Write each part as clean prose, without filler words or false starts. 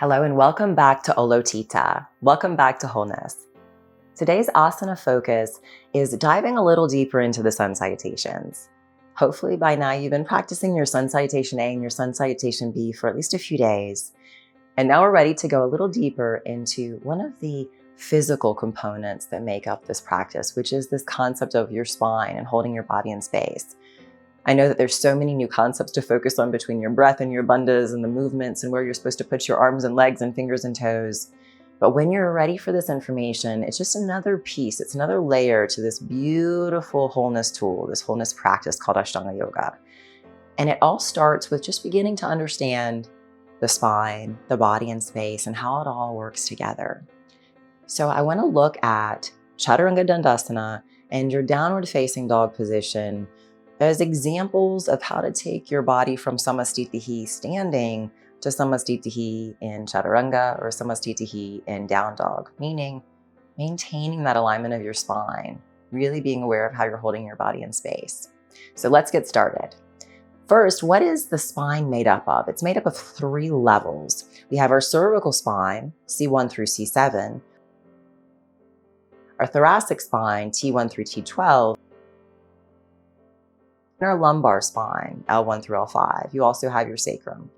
Hello and welcome back to Olotita. Welcome back to wholeness. Today's asana focus is diving a little deeper into the Sun Salutations. Hopefully by now you've been practicing your Sun Salutation A and your Sun Salutation B for at least a few days. And now we're ready to go a little deeper into one of the physical components that make up this practice, which is this concept of your spine and holding your body in space. I know that there's so many new concepts to focus on between your breath and your bandhas and the movements and where you're supposed to put your arms and legs and fingers and toes. But when you're ready for this information, it's just another piece. It's another layer to this beautiful wholeness tool, this wholeness practice called Ashtanga yoga. And it all starts with just beginning to understand the spine, the body in space, and how it all works together. So I want to look at Chaturanga Dandasana and your downward facing dog position as examples of how to take your body from Samastitihi standing to Samastitihi in Chaturanga or Samastitihi in down dog, meaning maintaining that alignment of your spine, really being aware of how you're holding your body in space. So let's get started. First, what is the spine made up of? It's made up of 3 levels. We have our cervical spine, C1 through C7, our thoracic spine, T1 through T12, and our lumbar spine, L1 through L5. You also have your sacrum.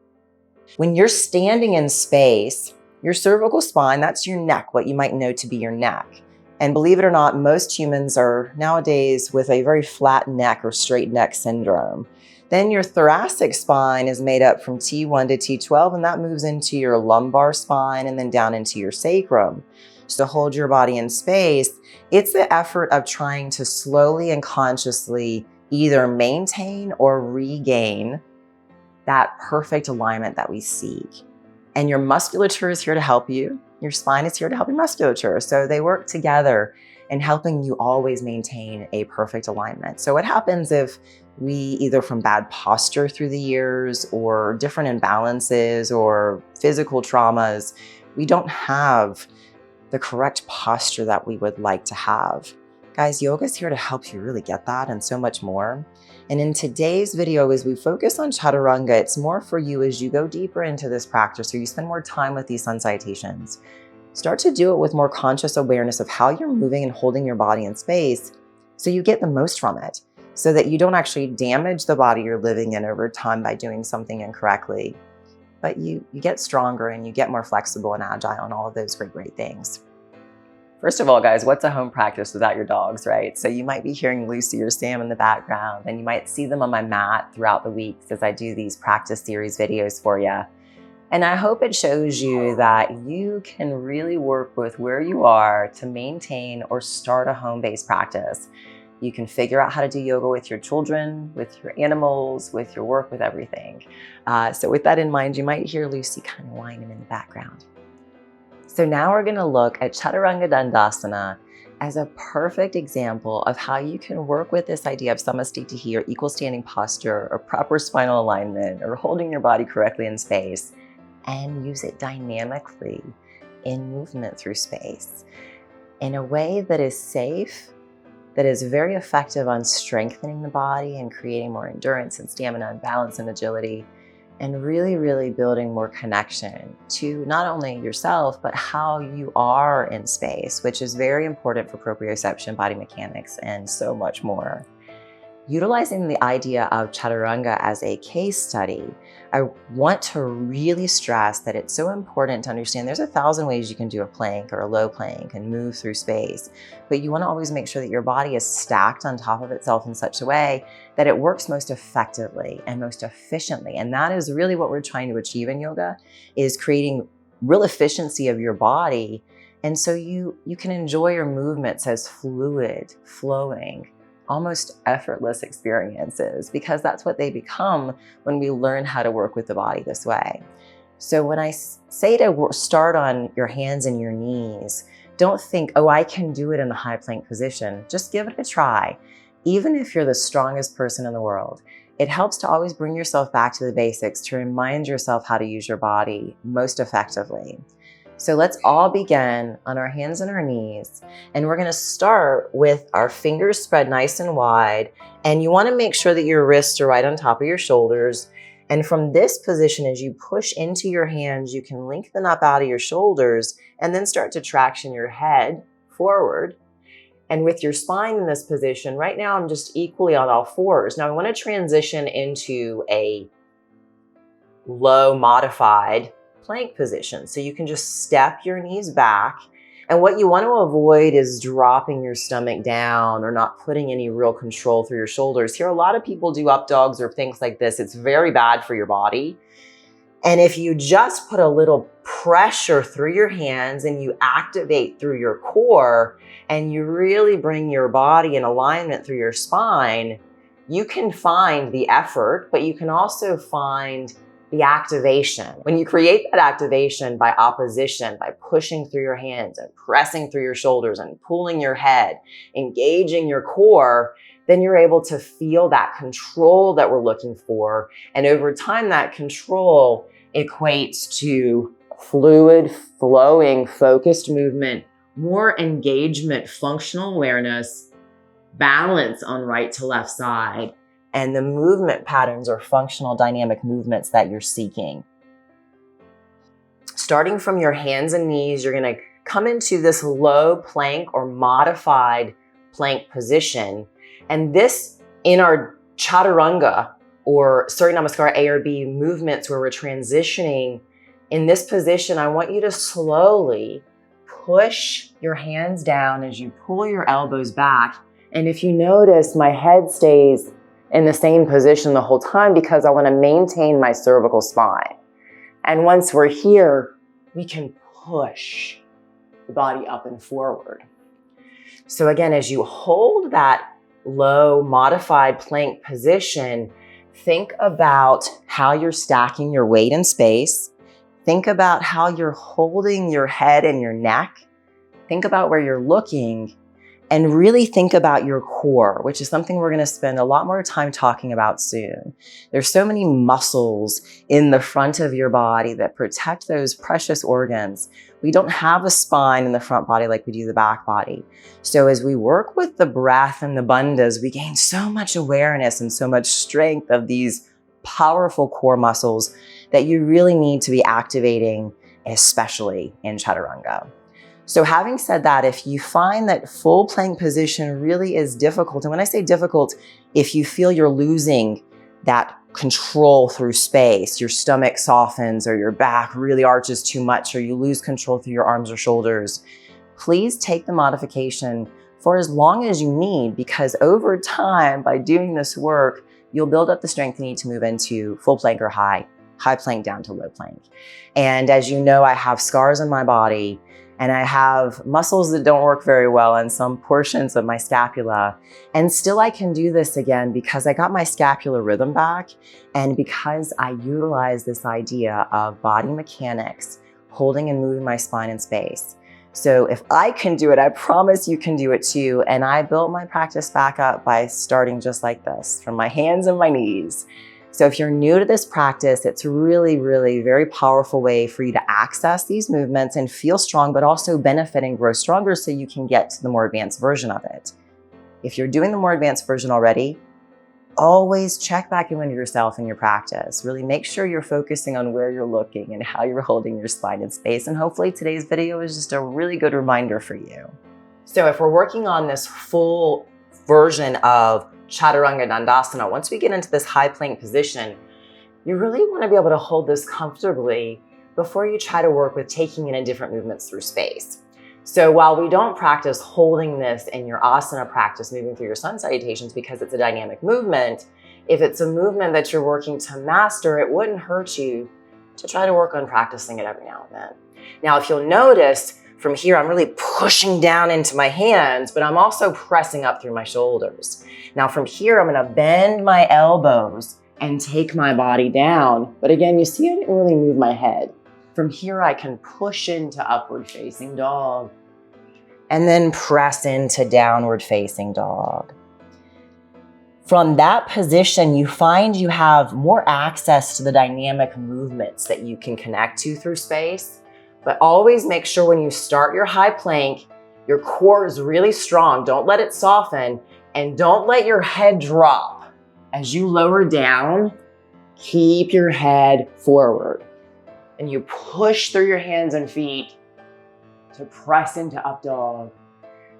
When you're standing in space, your cervical spine, that's your neck, what you might know to be your neck. And believe it or not, most humans are nowadays with a very flat neck or straight neck syndrome. Then your thoracic spine is made up from T1 to T12, and that moves into your lumbar spine and then down into your sacrum. So to hold your body in space, it's the effort of trying to slowly and consciously either maintain or regain that perfect alignment that we seek. And your musculature is here to help you. Your spine is here to help your musculature. So they work together in helping you always maintain a perfect alignment. So what happens if we, either from bad posture through the years or different imbalances or physical traumas, we don't have the correct posture that we would like to have? Guys, yoga is here to help you really get that and so much more. And in today's video, as we focus on Chaturanga, it's more for you as you go deeper into this practice or you spend more time with these Sun Salutations. Start to do it with more conscious awareness of how you're moving and holding your body in space so you get the most from it, so that you don't actually damage the body you're living in over time by doing something incorrectly. But you get stronger and you get more flexible and agile and all of those great things. First of all, guys, what's a home practice without your dogs, right? So you might be hearing Lucy or Sam in the background, and you might see them on my mat throughout the weeks as I do these practice series videos for you. And I hope it shows you that you can really work with where you are to maintain or start a home-based practice. You can figure out how to do yoga with your children, with your animals, with your work, with everything. So with that in mind, you might hear Lucy kind of whining in the background. So now we're going to look at Chaturanga Dandasana as a perfect example of how you can work with this idea of Samastitihi or equal standing posture or proper spinal alignment or holding your body correctly in space and use it dynamically in movement through space in a way that is safe, that is very effective on strengthening the body and creating more endurance and stamina and balance and agility, and really building more connection to not only yourself, but how you are in space, which is very important for proprioception, body mechanics, and so much more. Utilizing the idea of Chaturanga as a case study, I want to really stress that it's so important to understand there's 1,000 ways you can do a plank or a low plank and move through space, but you want to always make sure that your body is stacked on top of itself in such a way that it works most effectively and most efficiently. And that is really what we're trying to achieve in yoga, is creating real efficiency of your body. And so you can enjoy your movements as fluid, flowing, almost effortless experiences, because that's what they become when we learn how to work with the body this way. So when I say to start on your hands and your knees, don't think, oh, I can do it in the high plank position. Just give it a try. Even if you're the strongest person in the world, it helps to always bring yourself back to the basics, to remind yourself how to use your body most effectively. So let's all begin on our hands and our knees. And we're gonna start with our fingers spread nice and wide. And you wanna make sure that your wrists are right on top of your shoulders. And from this position, as you push into your hands, you can lengthen up out of your shoulders and then start to traction your head forward. And with your spine in this position, right now I'm just equally on all fours. Now I want to transition into a low modified plank position. So you can just step your knees back. And what you want to avoid is dropping your stomach down or not putting any real control through your shoulders. Here, a lot of people do up dogs or things like this. It's very bad for your body. And if you just put a little pressure through your hands and you activate through your core and you really bring your body in alignment through your spine, you can find the effort, but you can also find the activation. When you create that activation by opposition, by pushing through your hands and pressing through your shoulders and pulling your head, engaging your core, then you're able to feel that control that we're looking for. And over time, that control equates to fluid, flowing, focused movement, more engagement, functional awareness, balance on right to left side, and the movement patterns or functional dynamic movements that you're seeking. Starting from your hands and knees, you're going to come into this low plank or modified plank position. And this, in our Chaturanga or Surya Namaskar A or B movements where we're transitioning, in this position, I want you to slowly push your hands down as you pull your elbows back. And if you notice, my head stays in the same position the whole time because I want to maintain my cervical spine. And once we're here, we can push the body up and forward. So again, as you hold that low modified plank position, think about how you're stacking your weight in space. Think about how you're holding your head and your neck. Think about where you're looking. And really think about your core, which is something we're going to spend a lot more time talking about soon. There's so many muscles in the front of your body that protect those precious organs. We don't have a spine in the front body like we do the back body. So as we work with the breath and the bandhas, we gain so much awareness and so much strength of these powerful core muscles that you really need to be activating, especially in Chaturanga. So having said that, if you find that full plank position really is difficult, and when I say difficult, if you feel you're losing that control through space, your stomach softens or your back really arches too much, or you lose control through your arms or shoulders, please take the modification for as long as you need, because over time, by doing this work, you'll build up the strength you need to move into full plank or high plank down to low plank. And as you know, I have scars on my body, and I have muscles that don't work very well in some portions of my scapula. And still I can do this again because I got my scapular rhythm back and because I utilize this idea of body mechanics, holding and moving my spine in space. So if I can do it, I promise you can do it too. And I built my practice back up by starting just like this, from my hands and my knees. So if you're new to this practice, it's really, really very powerful way for you to access these movements and feel strong, but also benefit and grow stronger so you can get to the more advanced version of it. If you're doing the more advanced version already, always check back in with yourself in your practice. Really make sure you're focusing on where you're looking and how you're holding your spine in space. And hopefully today's video is just a really good reminder for you. So if we're working on this full version of Chaturanga Dandasana, once we get into this high plank position, you really want to be able to hold this comfortably before you try to work with taking in different movements through space. So while we don't practice holding this in your asana practice, moving through your sun salutations because it's a dynamic movement, if it's a movement that you're working to master, it wouldn't hurt you to try to work on practicing it every now and then. Now, if you'll notice, from here, I'm really pushing down into my hands, but I'm also pressing up through my shoulders. Now from here, I'm gonna bend my elbows and take my body down. But again, you see I didn't really move my head. From here, I can push into upward facing dog and then press into downward facing dog. From that position, you find you have more access to the dynamic movements that you can connect to through space. But always make sure when you start your high plank, your core is really strong. Don't let it soften and don't let your head drop. As you lower down, Keep your head forward. And you push through your hands and feet to press into up dog.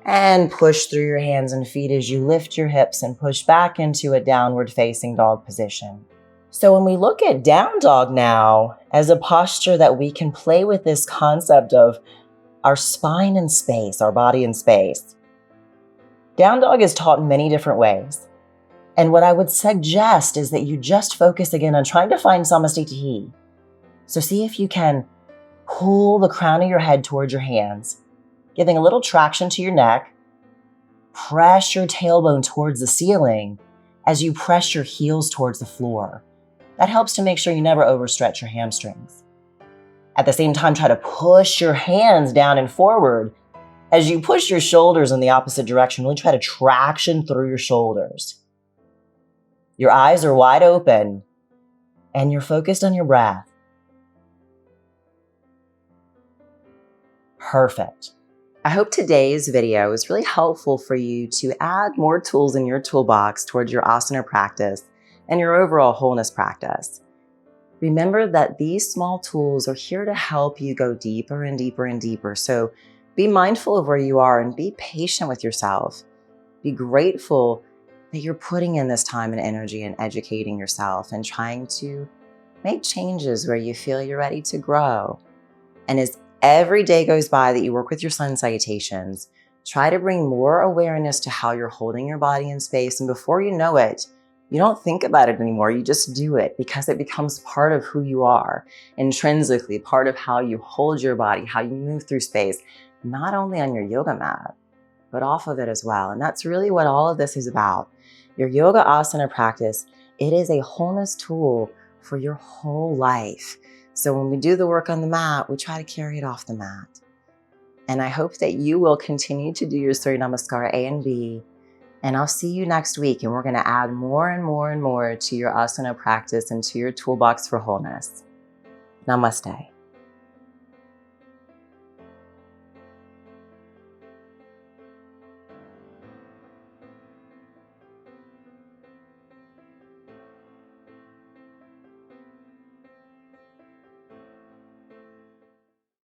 And push through your hands and feet as you lift your hips and push back into a downward facing dog position. So when we look at down dog now as a posture that we can play with this concept of our spine in space, our body in space. Down dog is taught in many different ways. And what I would suggest is that you just focus again on trying to find samastitihi. So see if you can pull the crown of your head towards your hands, giving a little traction to your neck. Press your tailbone towards the ceiling as you press your heels towards the floor. That helps to make sure you never overstretch your hamstrings. At the same time, try to push your hands down and forward. As you push your shoulders in the opposite direction, really try to traction through your shoulders. Your eyes are wide open and you're focused on your breath. Perfect. I hope today's video is really helpful for you to add more tools in your toolbox towards your asana practice and your overall wholeness practice. Remember that these small tools are here to help you go deeper and deeper and deeper. So be mindful of where you are and be patient with yourself. Be grateful that you're putting in this time and energy and educating yourself and trying to make changes where you feel you're ready to grow. And as every day goes by that you work with your sun salutations, try to bring more awareness to how you're holding your body in space. And before you know it, you don't think about it anymore. You just do it because it becomes part of who you are, intrinsically part of how you hold your body, how you move through space, not only on your yoga mat, but off of it as well. And that's really what all of this is about. Your yoga asana practice, it is a wholeness tool for your whole life. So when we do the work on the mat, we try to carry it off the mat. And I hope that you will continue to do your Surya Namaskar A and B. And I'll see you next week. And we're going to add more and more and more to your asana practice and to your toolbox for wholeness. Namaste.